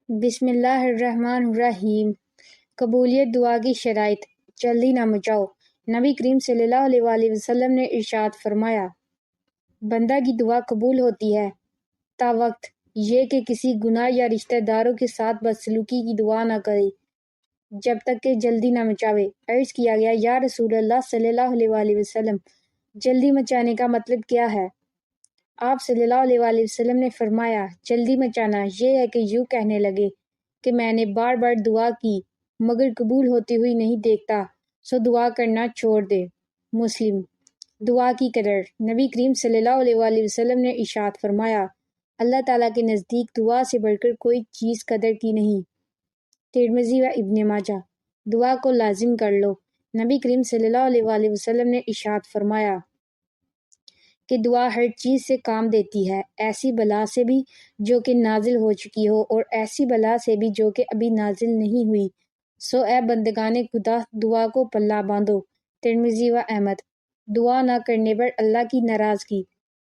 بسم اللہ الرحمن الرحیم۔ قبولیت دعا کی شرائط۔ جلدی نہ مچاؤ۔ نبی کریم صلی اللہ علیہ وآلہ وسلم نے ارشاد فرمایا، بندہ کی دعا قبول ہوتی ہے تا وقت یہ کہ کسی گناہ یا رشتہ داروں کے ساتھ بدسلوکی کی دعا نہ کرے جب تک کہ جلدی نہ مچاوے۔ عرض کیا گیا، یا رسول اللہ صلی اللہ علیہ وآلہ وسلم، جلدی مچانے کا مطلب کیا ہے؟ آپ صلی اللہ علیہ وآلہ وسلم نے فرمایا، جلدی مچانا یہ ہے کہ یوں کہنے لگے کہ میں نے بار بار دعا کی مگر قبول ہوتی ہوئی نہیں دیکھتا، سو دعا کرنا چھوڑ دے۔ مسلم۔ دعا کی قدر۔ نبی کریم صلی اللہ علیہ وآلہ وسلم نے ارشاد فرمایا، اللہ تعالیٰ کے نزدیک دعا سے بڑھ کر کوئی چیز قدر کی نہیں۔ ترمذی و ابن ماجہ۔ دعا کو لازم کر لو۔ نبی کریم صلی اللہ علیہ وآلہ وسلم نے ارشاد فرمایا کہ دعا ہر چیز سے کام دیتی ہے، ایسی بلا سے بھی جو کہ نازل ہو چکی ہو اور ایسی بلا سے بھی جو کہ ابھی نازل نہیں ہوئی، سو اے بندگان خدا دعا کو پلہ باندھو۔ ترمذی و احمد۔ دعا نہ کرنے پر اللہ کی ناراضگی۔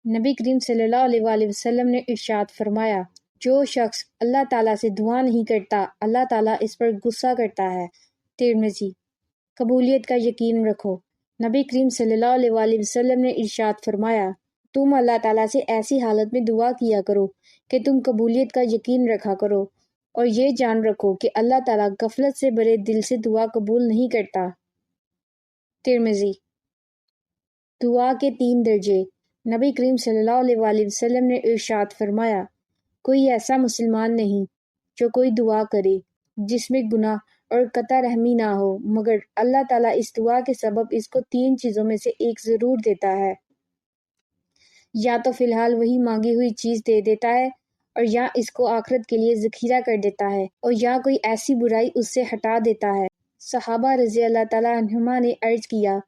نبی کریم صلی اللہ علیہ وآلہ وسلم نے ارشاد فرمایا، جو شخص اللہ تعالیٰ سے دعا نہیں کرتا اللہ تعالیٰ اس پر غصہ کرتا ہے۔ ترمذی۔ قبولیت کا یقین رکھو۔ نبی کریم صلی اللہ علیہ وآلہ وسلم نے ارشاد فرمایا، تم اللہ تعالیٰ سے ایسی حالت میں دعا کیا کرو کہ تم قبولیت کا یقین رکھا کرو، اور یہ جان رکھو کہ اللہ تعالیٰ غفلت سے بھرے دل سے دعا قبول نہیں کرتا۔ ترمذی۔ دعا کے 3 درجے۔ نبی کریم صلی اللہ علیہ وآلہ وسلم نے ارشاد فرمایا، کوئی ایسا مسلمان نہیں جو کوئی دعا کرے جس میں گناہ اور قطع رحمی نہ ہو مگر اللہ تعالیٰ اس دعا کے سبب اس کو 3 چیزوں میں سے ایک ضرور دیتا ہے۔ یا تو فی الحال وہی مانگی ہوئی چیز دے دیتا ہے، اور یا اس کو آخرت کے لیے ذخیرہ کر دیتا ہے، اور یا کوئی ایسی برائی اس سے ہٹا دیتا ہے۔ صحابہ رضی اللہ تعالیٰ عنہما نے عرض کیا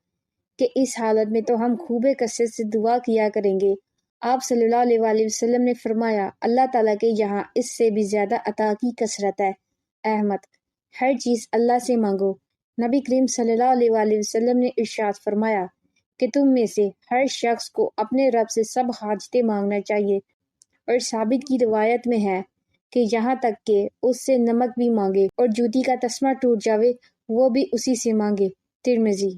کہ اس حالت میں تو ہم خوب کثرت سے دعا کیا کریں گے۔ آپ صلی اللہ علیہ وآلہ وسلم نے فرمایا، اللہ تعالیٰ کے یہاں اس سے بھی زیادہ عطا کی کثرت ہے۔ احمد۔ ہر چیز اللہ سے مانگو۔ نبی کریم صلی اللہ علیہ وآلہ وسلم نے ارشاد فرمایا کہ تم میں سے ہر شخص کو اپنے رب سے سب حاجتیں مانگنا چاہیے، اور ثابت کی روایت میں ہے کہ یہاں تک کہ اس سے نمک بھی مانگے اور جوتی کا تسمہ ٹوٹ جاوے وہ بھی اسی سے مانگے۔ ترمذی۔